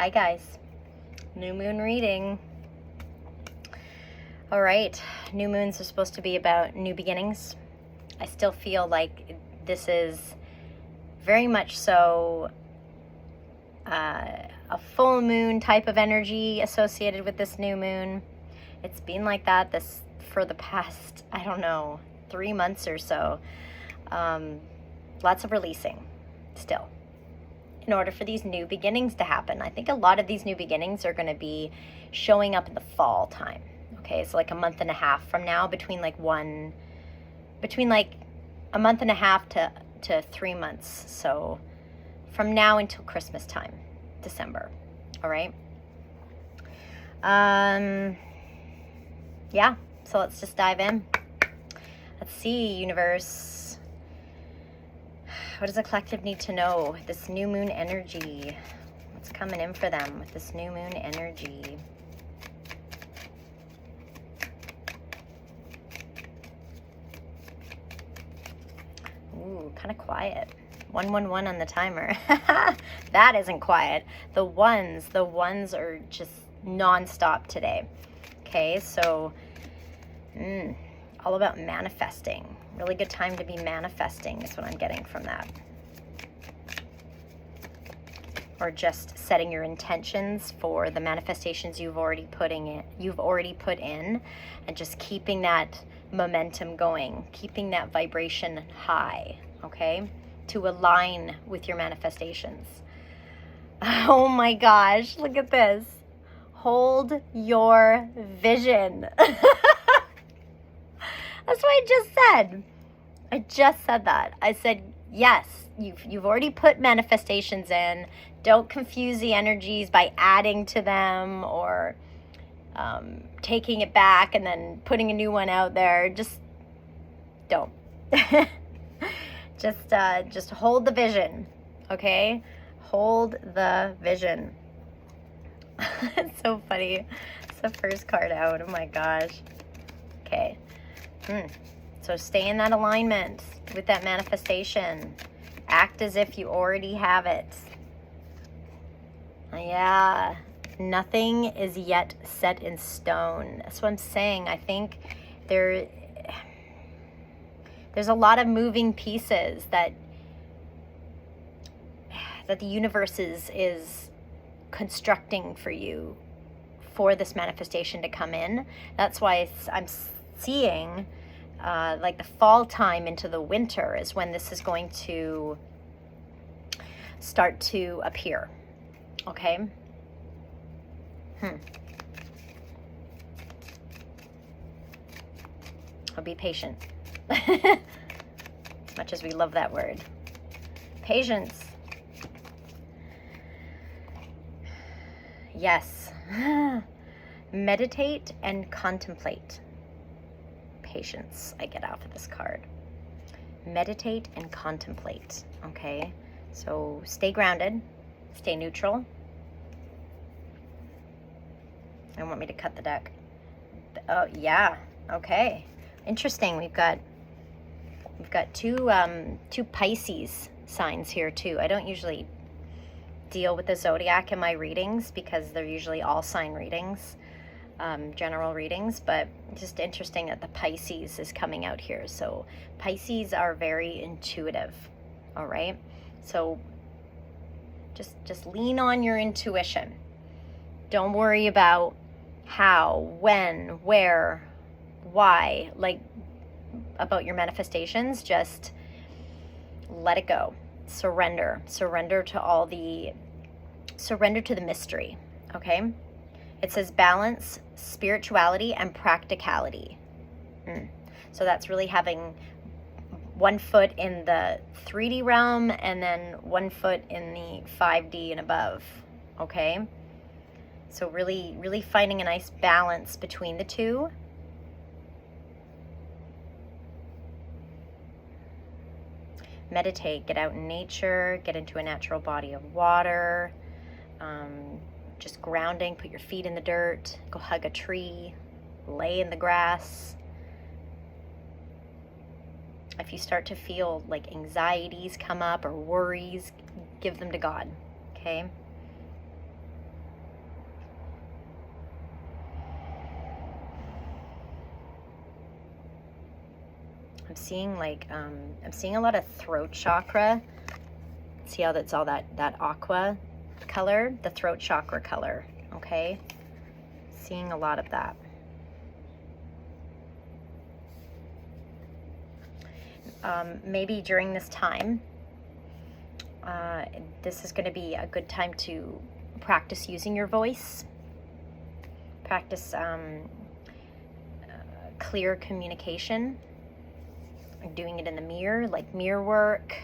Hi guys, new moon reading. All right, new moons are supposed to be about new beginnings. I still feel like this is very much so a full moon type of energy associated with this new moon. It's been like that for the past, I don't know, 3 months or so. Lots of releasing still, in order for these new beginnings to happen. I think a lot of these new beginnings are going to be showing up in the fall time. Okay, so like a month and a half from now, between like a month and a half to 3 months. So from now until Christmas time, December. All right. Yeah, so let's just dive in. Let's see, universe. What does the collective need to know? This new moon energy. What's coming in for them with this new moon energy? Ooh, kind of quiet. 111 on the timer. That isn't quiet. The ones are just non-stop today. Okay, so all about manifesting. Really good time to be manifesting is what I'm getting from that. Or just setting your intentions for the manifestations you've already put in, and just keeping that momentum going, keeping that vibration high, okay? To align with your manifestations. Oh my gosh, look at this. Hold your vision. That's what I just said. I just said that. I said, yes, you've already put manifestations in. Don't confuse the energies by adding to them or taking it back and then putting a new one out there. Just don't. Just hold the vision, okay? Hold the vision. It's so funny. It's the first card out. Oh my gosh. Okay. So stay in that alignment with that manifestation. Act as if you already have it. Yeah. Nothing is yet set in stone. That's what I'm saying. I think there's a lot of moving pieces that the universe is constructing for you for this manifestation to come in. That's why I'm seeing like the fall time into the winter is when this is going to start to appear. Okay. I'll be patient. As much as we love that word. Patience. Yes. Meditate and contemplate. Patience, I get off of this card. Meditate and contemplate. Okay. So stay grounded. Stay neutral. I want me to cut the deck. Oh, yeah. Okay. Interesting. We've got two Pisces signs here too. I don't usually deal with the zodiac in my readings because they're usually all sign readings, general readings, but just interesting that the Pisces is coming out here. So Pisces are very intuitive. All right. So just lean on your intuition. Don't worry about how, when, where, why, like about your manifestations. Just let it go. Surrender to the mystery. Okay. It says balance, spirituality, and practicality. So that's really having one foot in the 3D realm and then one foot in the 5D and above. Okay. So really, really finding a nice balance between the two. Meditate, get out in nature, get into a natural body of water, just grounding, put your feet in the dirt, go hug a tree, lay in the grass. If you start to feel like anxieties come up or worries, give them to God, okay? I'm seeing like, I'm seeing a lot of throat chakra. See how that's all that aqua color? The throat chakra color, okay? Seeing a lot of that. Maybe during this time, this is going to be a good time to practice using your voice. Practice clear communication. Doing it in the mirror, like mirror work.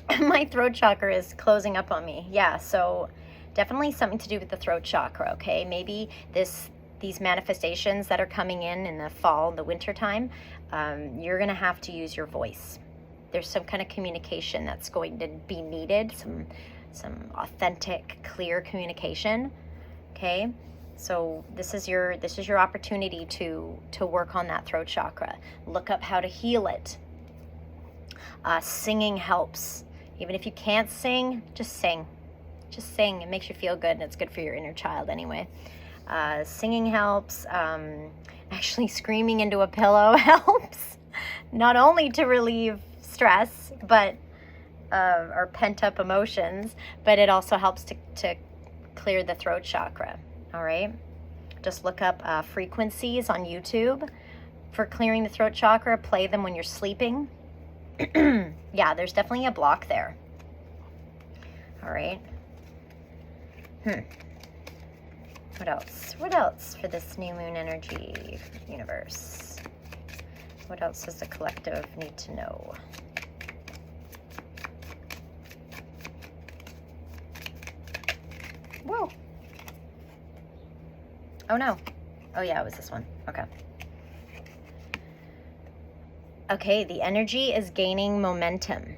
My throat chakra is closing up on me. Yeah, so definitely something to do with the throat chakra, okay? Maybe these manifestations that are coming in the fall, the winter time, you're going to have to use your voice. There's some kind of communication that's going to be needed, some authentic, clear communication, okay? So this is your opportunity to work on that throat chakra. Look up how to heal it. Singing helps. Even if you can't sing, just sing. Just sing. It makes you feel good, and it's good for your inner child anyway. Singing helps. Actually, screaming into a pillow helps. Not only to relieve stress, but or pent-up emotions, but it also helps to clear the throat chakra. All right, just look up frequencies on YouTube for clearing the throat chakra. Play them when you're sleeping. Yeah, there's definitely a block there. All right. What else? What else for this new moon energy universe? What else does the collective need to know? Whoa. Oh no. Oh yeah, it was this one. Okay. Okay, the energy is gaining momentum.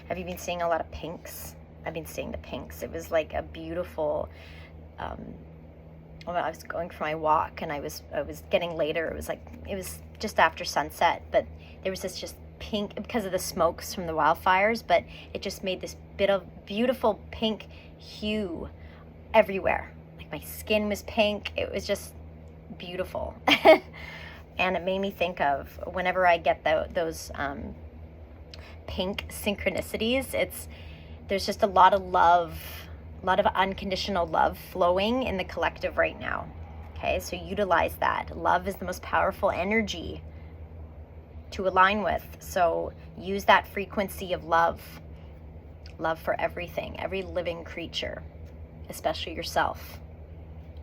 Have you been seeing a lot of pinks? I've been seeing the pinks. It was like a beautiful, well, I was going for my walk and I was getting later. It was just after sunset, but there was this just pink because of the smokes from the wildfires, but it just made this bit of beautiful pink hue everywhere. Like my skin was pink. It was just beautiful. And it made me think of whenever I get those pink synchronicities, there's just a lot of love, a lot of unconditional love flowing in the collective right now. Okay, so utilize that. Love is the most powerful energy to align with. So use that frequency of love for everything, every living creature, especially yourself.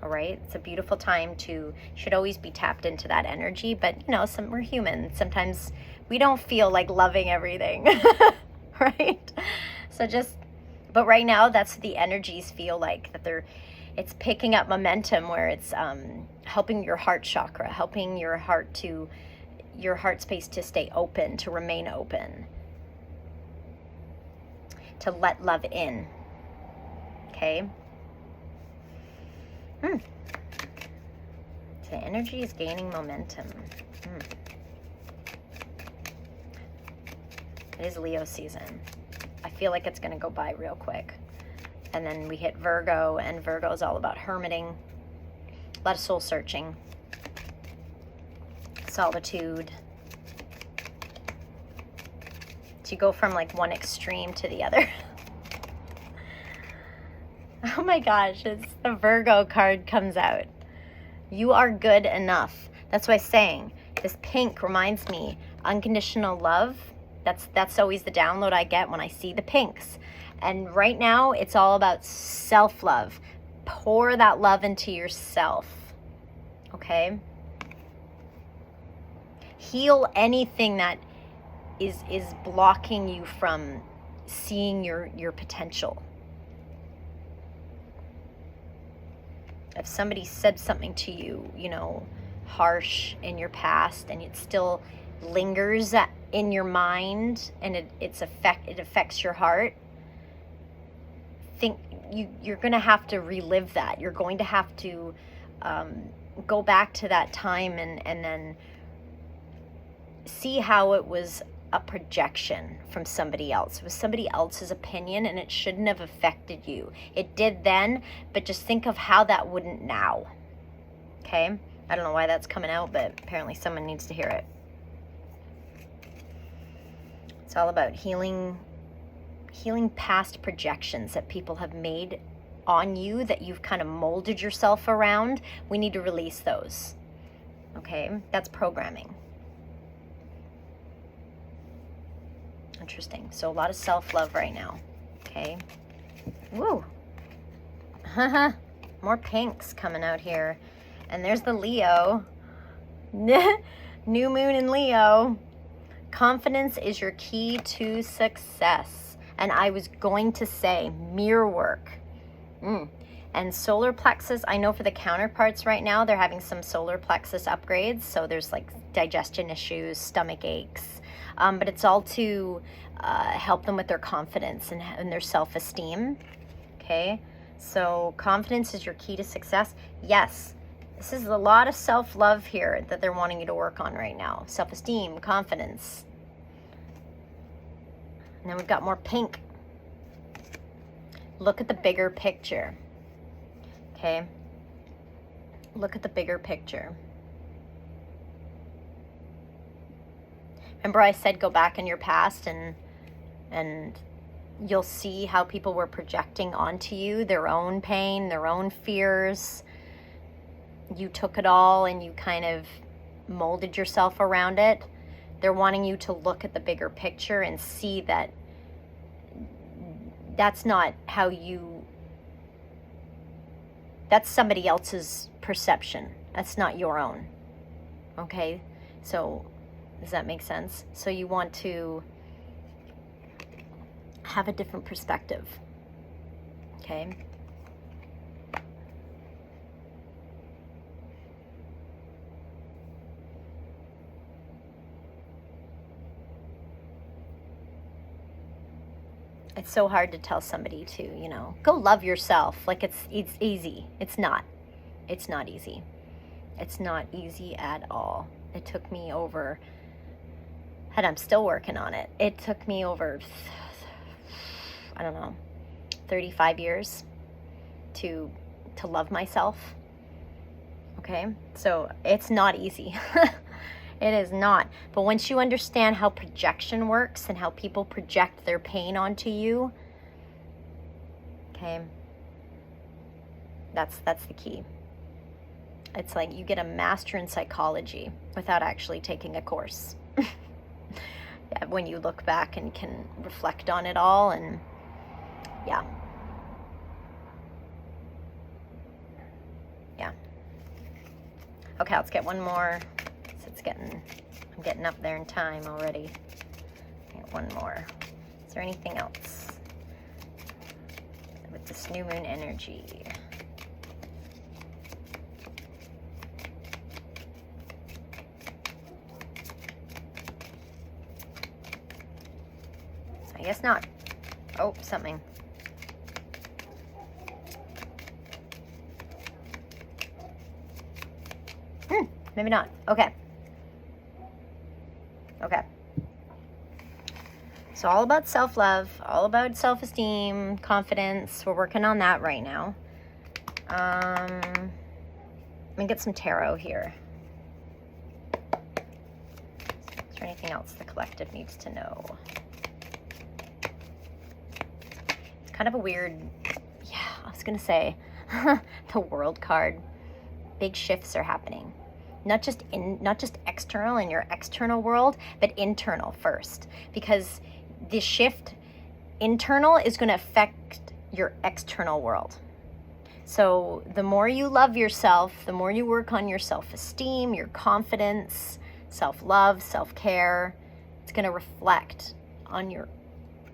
All right, it's a beautiful time should always be tapped into that energy, but we're human. Sometimes we don't feel like loving everything, right? So but right now that's the energies feel like, that it's picking up momentum where it's helping your heart chakra, helping your heart space to stay open, to remain open, to let love in. Okay. So energy is gaining momentum. It is Leo season. I feel like it's going to go by real quick. And then we hit Virgo, and Virgo is all about hermiting, a lot of soul searching, solitude. So you go from like one extreme to the other. Oh my gosh, it's the Virgo card comes out. You are good enough. That's what I'm saying. This pink reminds me, unconditional love. That's always the download I get when I see the pinks. And right now, it's all about self-love. Pour that love into yourself. Okay? Heal anything that is blocking you from seeing your potential. If somebody said something to you, harsh in your past, and it still lingers in your mind, and it affects your heart, you're going to have to relive that. You're going to have to go back to that time and then see how it was a projection from somebody else. It was somebody else's opinion, and it shouldn't have affected you. It did then, but just think of how that wouldn't now. Okay? I don't know why that's coming out, but apparently someone needs to hear it. It's all about healing past projections that people have made on you that you've kind of molded yourself around. We need to release those. Okay? That's programming. Interesting. So a lot of self-love right now. Okay? Woo! More pinks coming out here. And there's the Leo. New moon in Leo. Confidence is your key to success. And I was going to say mirror work. And solar plexus, I know for the counterparts right now, they're having some solar plexus upgrades. So there's like digestion issues, stomach aches. But it's all to help them with their confidence and their self-esteem. Okay? So confidence is your key to success. Yes. This is a lot of self-love here that they're wanting you to work on right now. Self-esteem, confidence. And then we've got more pink. Look at the bigger picture. Okay? Look at the bigger picture. Remember I said go back in your past and you'll see how people were projecting onto you their own pain, their own fears. You took it all and you kind of molded yourself around it. They're wanting you to look at the bigger picture and see that that's not how you, that's somebody else's perception. That's not your own. Okay? So, does that make sense? So you want to have a different perspective. Okay? It's so hard to tell somebody to, you know, go love yourself. Like it's easy. It's not. It's not easy. It's not easy at all. It took me over, and I'm still working on it. It took me over, I don't know, 35 years to love myself. Okay? So it's not easy. It is not. But once you understand how projection works and how people project their pain onto you, okay, that's the key. It's like you get a master in psychology without actually taking a course. Yeah, when you look back and can reflect on it all, and yeah. Yeah. Okay, let's get one more. I'm getting up there in time already. Okay, one more. Is there anything else with this new moon energy? I guess not. Oh, something. Maybe not. Okay. Okay. So all about self-love, all about self-esteem, confidence. We're working on that right now. Let me get some tarot here. Is there anything else the collective needs to know? It's kind of a weird, yeah, I was going to say, the World card. Big shifts are happening. Not just external in your external world, but internal first. Because the shift internal is going to affect your external world. So the more you love yourself, the more you work on your self-esteem, your confidence, self-love, self-care, it's going to reflect on your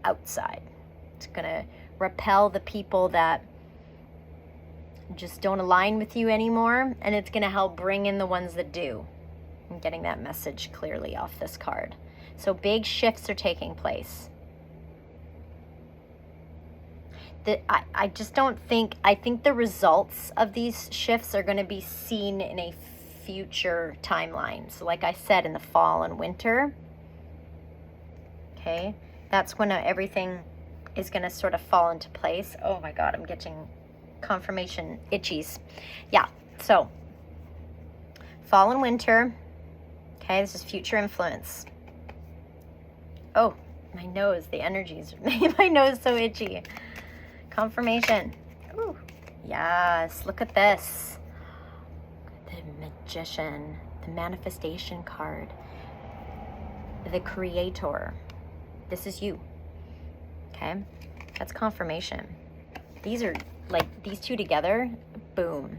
outside. It's going to repel the people that just don't align with you anymore, and it's going to help bring in the ones that do. I'm getting that message clearly off this card. So big shifts are taking place. I just don't think, I think the results of these shifts are going to be seen in a future timeline. So like I said, in the fall and winter, okay, that's when everything is going to sort of fall into place. Oh my God, I'm getting confirmation itchies. Yeah, so Fall and winter. Okay, this is future influence. Oh, my nose, the energies made my nose so itchy. Confirmation. Ooh, yes, look at this. The Magician, the manifestation card, the Creator. This is you. Okay, that's confirmation. These are like these two together, boom.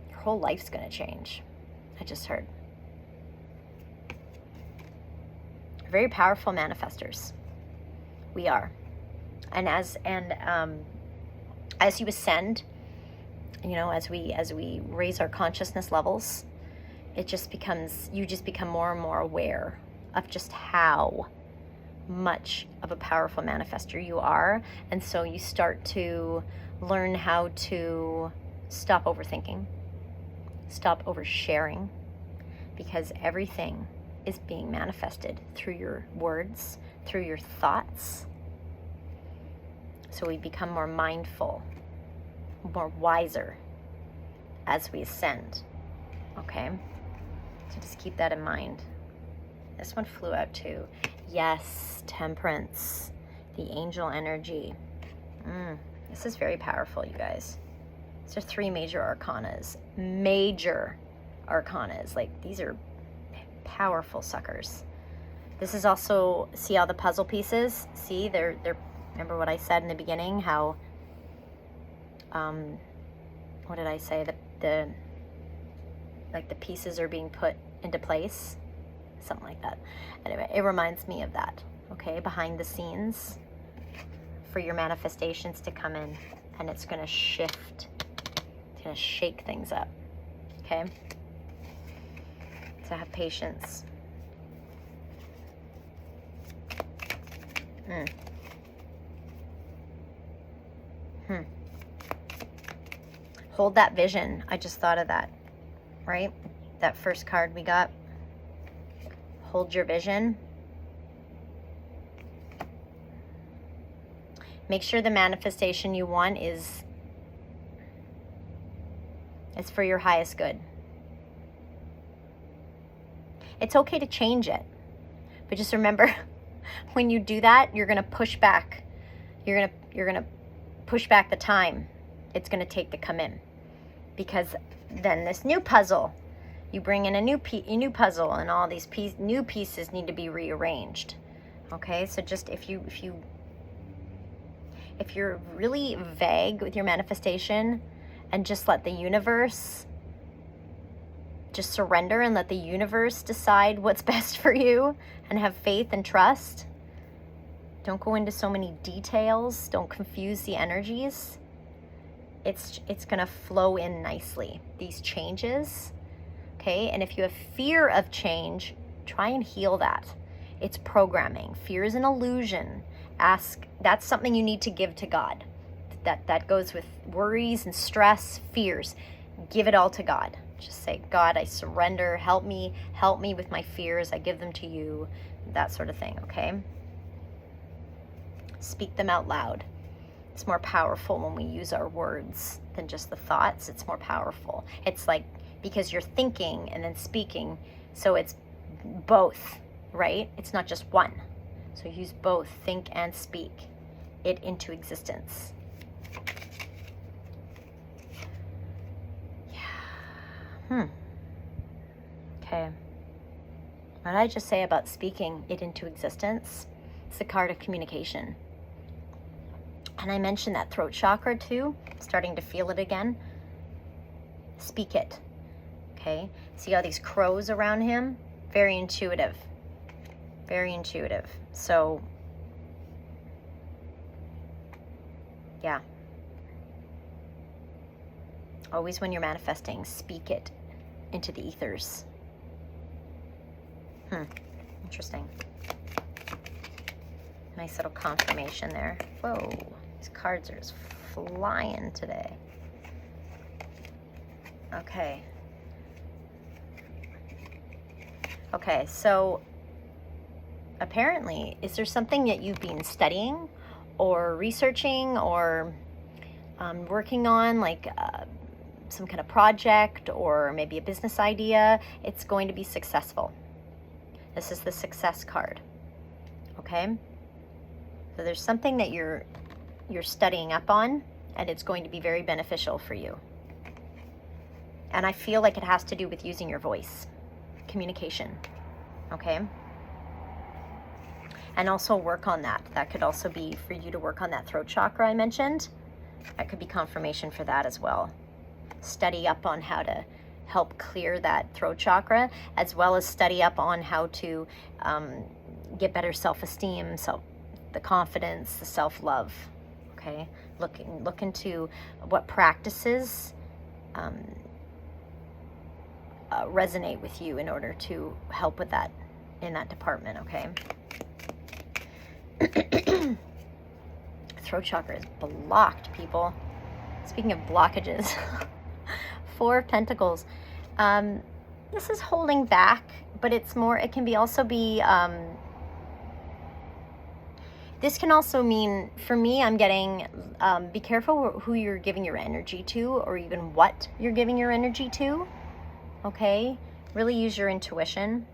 Your whole life's gonna change. I just heard. Very powerful manifestors. We are. And as you ascend, you know, as we raise our consciousness levels, you just become more and more aware of just how much of a powerful manifestor you are. And so you start to learn how to stop overthinking, stop oversharing, because everything is being manifested through your words, through your thoughts. So we become more mindful, more wiser as we ascend. Okay? So just keep that in mind. This one flew out too. Yes, Temperance, the angel energy. This is very powerful, you guys. These are 3 major arcanas. Major arcanas. Like, these are powerful suckers. This is also, see all the puzzle pieces? See, they're remember what I said in the beginning, how what did I say? The pieces are being put into place. Something like that. Anyway, it reminds me of that. Okay, behind the scenes for your manifestations to come in, and it's gonna shift. It's gonna shake things up. Okay? So have patience. Hold that vision. I just thought of that, right? That first card we got. Hold your vision. Make sure the manifestation you want is for your highest good. It's okay to change it, but just remember, when you do that, you're gonna push back. You're gonna push back the time it's gonna take to come in, because then this new puzzle, you bring in a new puzzle, and all these new pieces need to be rearranged. Okay, so just if you're really vague with your manifestation, and just let the universe, just surrender and let the universe decide what's best for you, and have faith and trust. Don't go into so many details. Don't confuse the energies. It's gonna flow in nicely, these changes. Okay, and if you have fear of change, try and heal that. It's programming. Fear is an illusion. That's something you need to give to God. That goes with worries and stress, fears. Give it all to God. Just say, God, I surrender. Help me with my fears. I give them to you. That sort of thing, okay? Speak them out loud. It's more powerful when we use our words than just the thoughts. It's more powerful. It's like, because you're thinking and then speaking, so it's both, right? It's not just one. So use both, think and speak it into existence. Yeah. Okay. What did I just say about speaking it into existence? It's the card of communication. And I mentioned that throat chakra too, starting to feel it again. Speak it. Okay? See all these crows around him? Very intuitive. Very intuitive. So, yeah. Always when you're manifesting, speak it into the ethers. Interesting. Nice little confirmation there. Whoa, these cards are just flying today. Okay. Okay, so apparently, is there something that you've been studying or researching or working on, like some kind of project or maybe a business idea, it's going to be successful. This is the success card. Okay? So there's something that you're studying up on, and it's going to be very beneficial for you. And I feel like it has to do with using your voice, communication. Okay? And also work on that. That could also be for you to work on that throat chakra I mentioned. That could be confirmation for that as well. Study up on how to help clear that throat chakra, as well as study up on how to get better self-esteem, the confidence, the self-love. Okay, look into what practices resonate with you in order to help with that in that department. Okay. Throat chakra is blocked, people. Speaking of blockages, 4 of Pentacles. This is holding back, but it's more, it can be also be, this can also mean, for me, I'm getting, be careful who you're giving your energy to, or even what you're giving your energy to. Okay? Really use your intuition.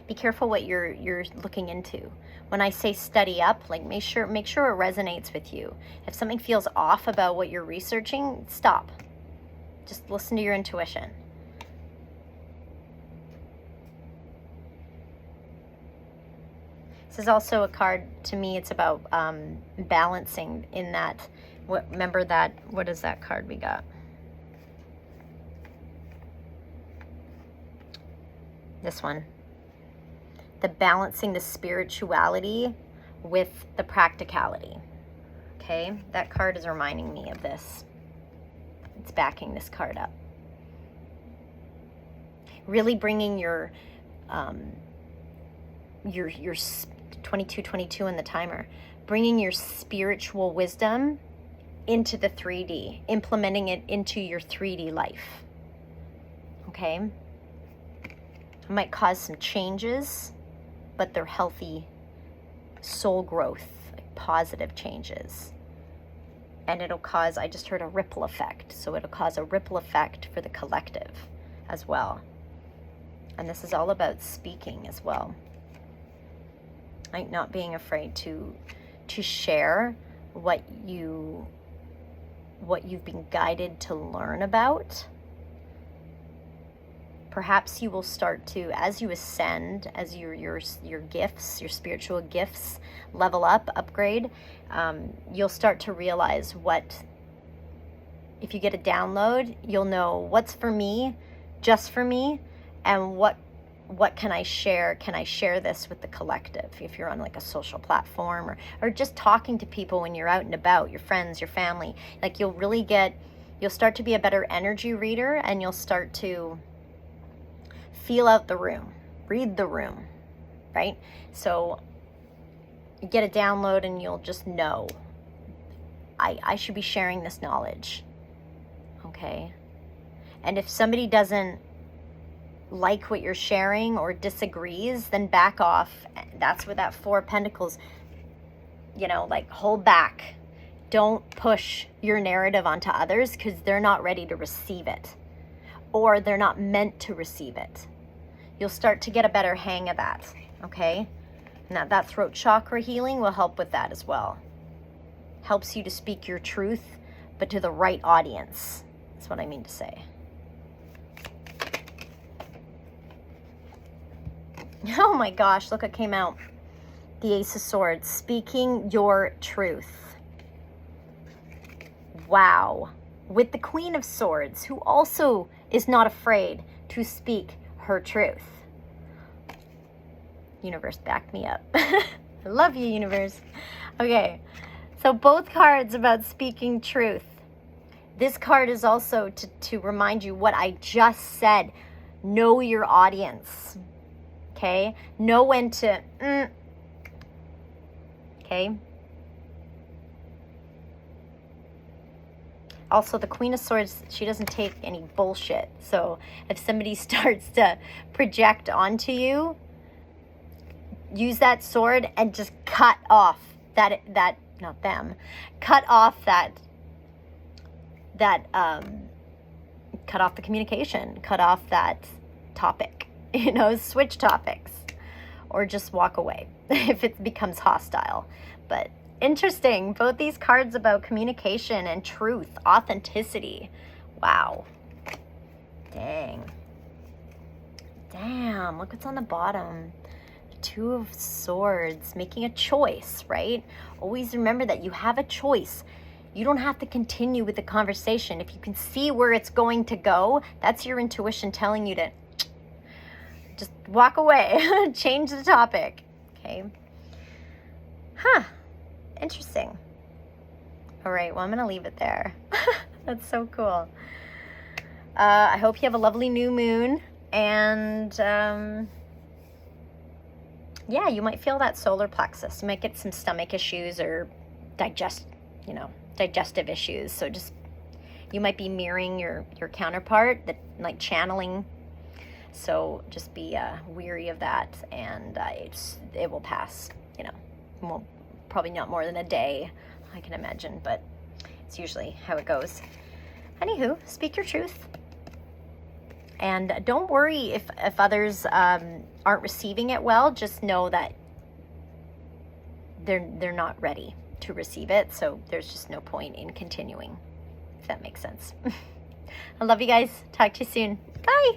Be careful what you're looking into. When I say study up, like make sure it resonates with you. If something feels off about what you're researching, stop. Just listen to your intuition. This is also a card, to me, it's about balancing in that. Remember that, what is that card we got? This one. The balancing the spirituality with the practicality. Okay, that card is reminding me of this. It's backing this card up. Really bringing your 22 in the timer, bringing your spiritual wisdom into the 3D, implementing it into your 3D life. Okay, it might cause some changes, but they're healthy soul growth, like positive changes. And it'll cause, I just heard a ripple effect. So it'll cause a ripple effect for the collective as well. And this is all about speaking as well. Like not being afraid to share what you've been guided to learn about. Perhaps you will start to, as you ascend, as your gifts, your spiritual gifts level up, upgrade, you'll start to realize what, if you get a download, you'll know what's for me, just for me, and what can I share? Can I share this with the collective? If you're on like a social platform or just talking to people when you're out and about, your friends, your family, like you'll start to be a better energy reader, and you'll start to feel out the room, read the room, right? So you get a download and you'll just know, I should be sharing this knowledge, okay? And if somebody doesn't like what you're sharing or disagrees, then back off. That's where that 4 of Pentacles, like hold back. Don't push your narrative onto others because they're not ready to receive it, or they're not meant to receive it. You'll start to get a better hang of that, okay? And that throat chakra healing will help with that as well. Helps you to speak your truth, but to the right audience. That's what I mean to say. Oh my gosh, look what came out. The Ace of Swords, speaking your truth. Wow. With the Queen of Swords, who also is not afraid to speak her truth. Universe, back me up. I love you, universe. Okay, so both cards about speaking truth. This card is also to remind you what I just said. Know your audience. Okay? Know when to... Okay? Also, the Queen of Swords, she doesn't take any bullshit. So if somebody starts to project onto you, use that sword and just cut off that not them, cut off cut off the communication, cut off that topic, switch topics, or just walk away if it becomes hostile. But interesting, both these cards about communication and truth, authenticity. Wow. Damn, look what's on the bottom. Two of Swords, making a choice, right? Always remember that you have a choice. You don't have to continue with the conversation. If you can see where it's going to go, that's your intuition telling you to just walk away, change the topic, okay? Interesting. All right, well, I'm going to leave it there. That's so cool. I hope you have a lovely new moon, and yeah, you might feel that solar plexus. You might get some stomach issues or digestive issues. So just, you might be mirroring your counterpart, that like channeling. So just be weary of that, and it will pass. Well, probably not more than a day, I can imagine, but it's usually how it goes. Anywho, speak your truth. And don't worry if others aren't receiving it well. Just know that they're not ready to receive it. So there's just no point in continuing, if that makes sense. I love you guys. Talk to you soon. Bye.